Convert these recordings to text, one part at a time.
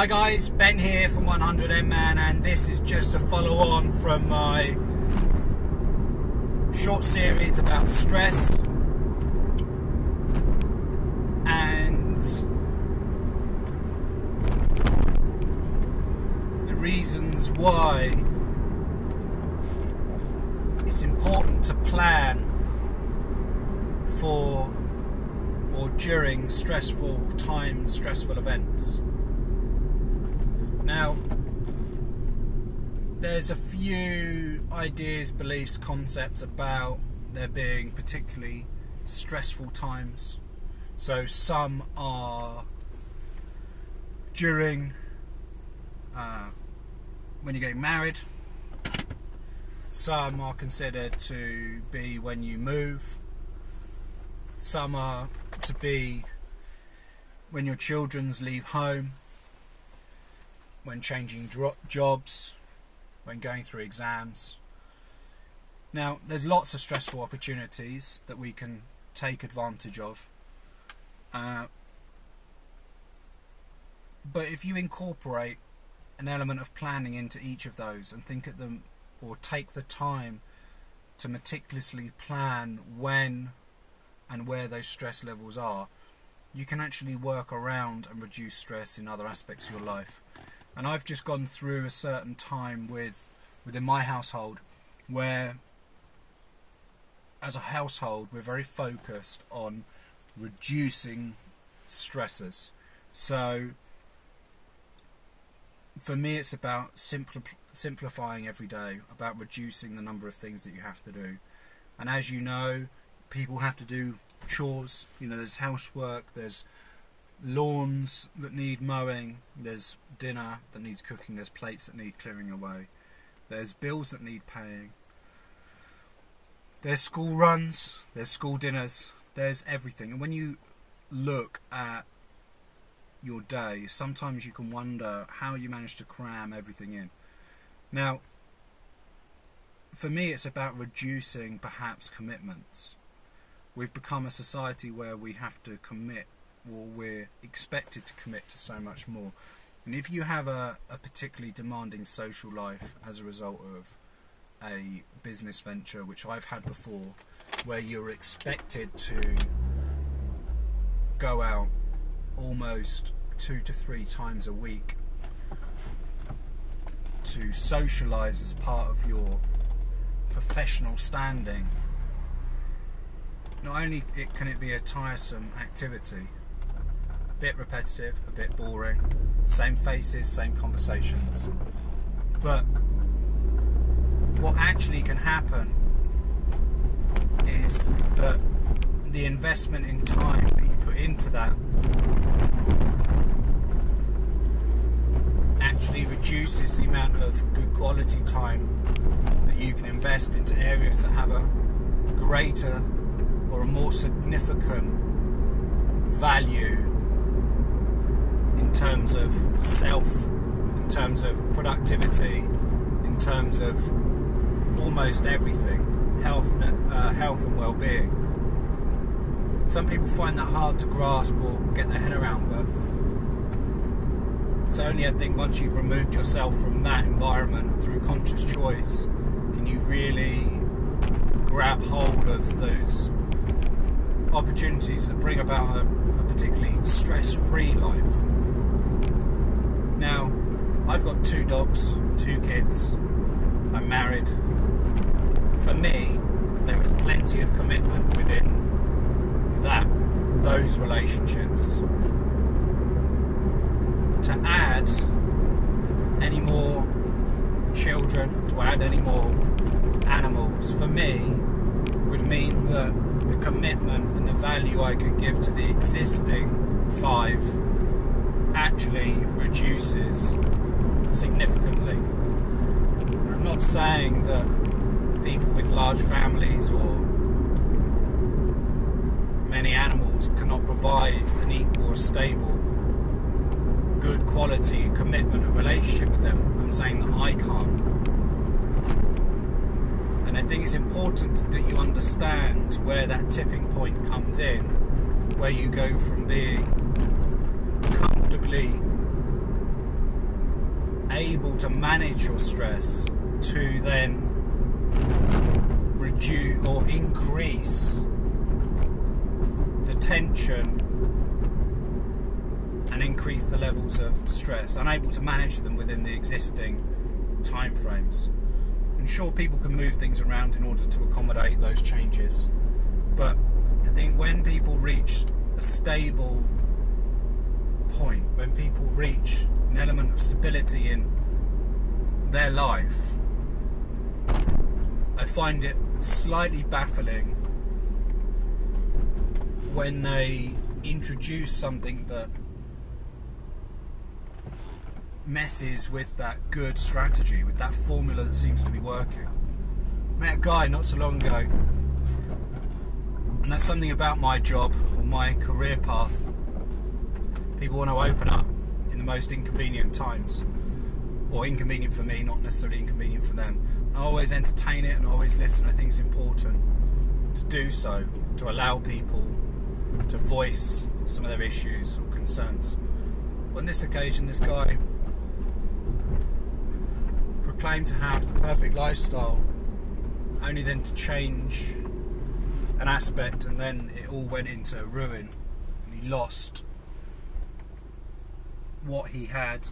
Hi guys, Ben here from 100M Man, and this is just a follow on from my short series about stress and the reasons why it's important to plan for or during stressful times, stressful events. Now, there's a few ideas, beliefs, concepts about there being particularly stressful times. So some are during when you're getting married. Some are considered to be when you move. Some are to be when your children's leave home, when changing jobs, when going through exams. Now, there's lots of stressful opportunities that we can take advantage of. But if you incorporate an element of planning into each of those and think at them, or take the time to meticulously plan when and where those stress levels are, you can actually work around and reduce stress in other aspects of your life. And I've just gone through a certain time within my household where, as a household, we're very focused on reducing stresses. So for me, it's about simplifying every day, about reducing the number of things that you have to do. And as you know, people have to do chores. You know, there's housework, there's lawns that need mowing, there's dinner that needs cooking, there's plates that need clearing away, there's bills that need paying, there's school runs, there's school dinners, there's everything. And when you look at your day, sometimes you can wonder how you manage to cram everything in. Now, for me, it's about reducing perhaps commitments. We've become a society where we have to commit, or we're expected to commit to so much more. And if you have a particularly demanding social life as a result of a business venture, which I've had before, where you're expected to go out almost 2 to 3 times a week to socialise as part of your professional standing, not only can it be a tiresome activity, a bit repetitive, a bit boring, same faces, same conversations, but what actually can happen is that the investment in time that you put into that actually reduces the amount of good quality time that you can invest into areas that have a greater or a more significant value in terms of self, in terms of productivity, in terms of almost everything, health and well-being. Some people find that hard to grasp or get their head around, but it's only, I think, once you've removed yourself from that environment through conscious choice can you really grab hold of those opportunities that bring about a particularly stress-free life. Now, I've got 2 dogs, 2 kids, I'm married. For me, there is plenty of commitment within those relationships. To add any more children, to add any more animals, for me, would mean that the commitment and the value I could give to the existing 5 actually reduces significantly. I'm not saying that people with large families or many animals cannot provide an equal or stable, good quality commitment and relationship with them. I'm saying that I can't. And I think it's important that you understand where that tipping point comes in, where you go from being comfortably able to manage your stress to then reduce or increase the tension and increase the levels of stress, unable to manage them within the existing time frames. And sure, people can move things around in order to accommodate those changes, but I think when people reach a stable point, when people reach an element of stability in their life, I find it slightly baffling when they introduce something that messes with that good strategy, with that formula that seems to be working. I met a guy not so long ago, and that's something about my job or my career path. People want to open up in the most inconvenient times, or inconvenient for me, not necessarily inconvenient for them. I always entertain it and always listen. I think it's important to do so, to allow people to voice some of their issues or concerns. On this occasion, this guy proclaimed to have the perfect lifestyle, only then to change an aspect, and then it all went into ruin, and he lost what he had,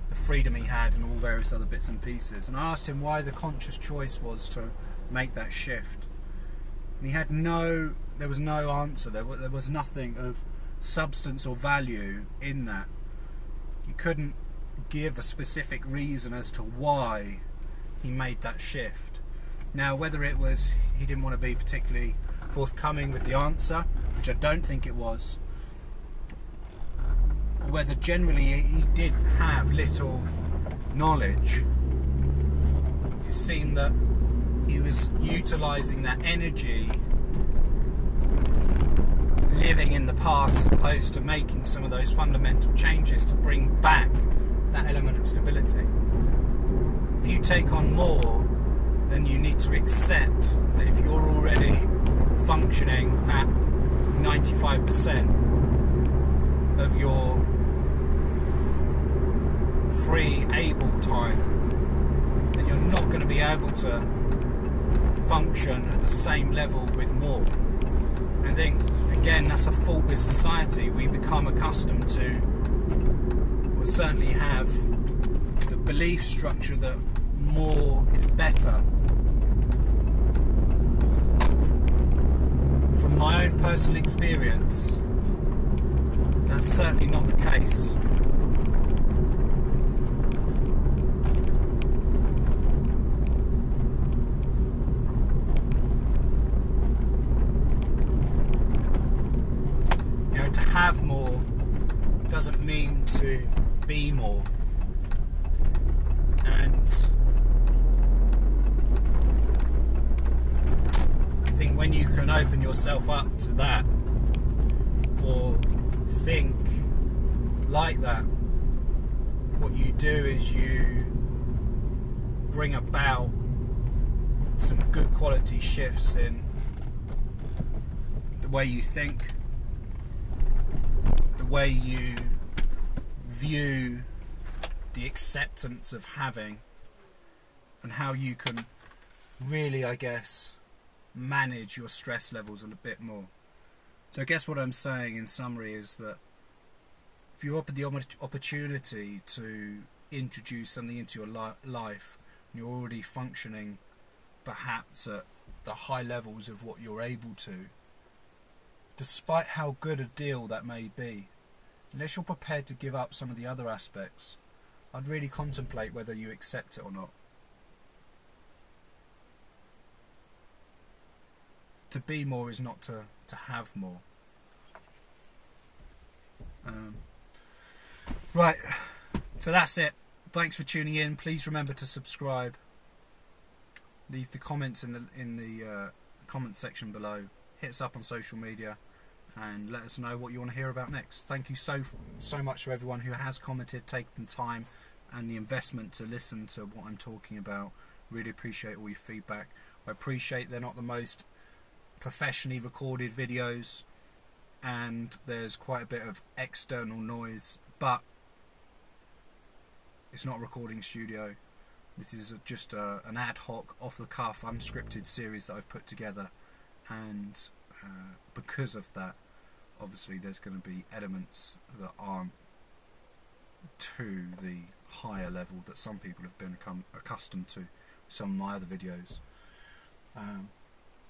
the freedom he had, and all various other bits and pieces. And I asked him why the conscious choice was to make that shift, and he had there was no answer. There was nothing of substance or value in that. He couldn't give a specific reason as to why he made that shift. Now, whether it was he didn't want to be particularly forthcoming with the answer, which I don't think it was, or whether generally he did have little knowledge, it seemed that he was utilising that energy living in the past as opposed to making some of those fundamental changes to bring back that element of stability. If you take on more, then you need to accept that if you're already functioning at 95% of your free able time, then you're not going to be able to function at the same level with more. And I think, again, that's a fault with society. We become accustomed to, or certainly have, the belief structure that more is better. From my own personal experience, that's certainly not the case. To have more doesn't mean to be more, and I think when you can open yourself up to that or think like that, what you do is you bring about some good quality shifts in the way you think, the way you view the acceptance of having, and how you can really, I guess, manage your stress levels a bit more. So I guess what I'm saying in summary is that if you're offered the opportunity to introduce something into your life and you're already functioning perhaps at the high levels of what you're able to, despite how good a deal that may be, unless you're prepared to give up some of the other aspects, I'd really contemplate whether you accept it or not. To be more is not to have more. Right, so that's it. Thanks for tuning in. Please remember to subscribe. Leave the comments in the comment section below. Hit us up on social media and let us know what you want to hear about next. Thank you so much to everyone who has commented, taken the time and the investment to listen to what I'm talking about. Really appreciate all your feedback. I appreciate they're not the most professionally recorded videos and there's quite a bit of external noise, but It's not a recording studio. This is just an ad hoc, off-the-cuff, unscripted series that I've put together, and because of that, obviously there's going to be elements that aren't to the higher level that some people have been accustomed to some of my other videos.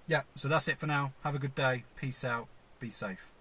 Yeah, so that's it for now. Have a good day. Peace out. Be safe.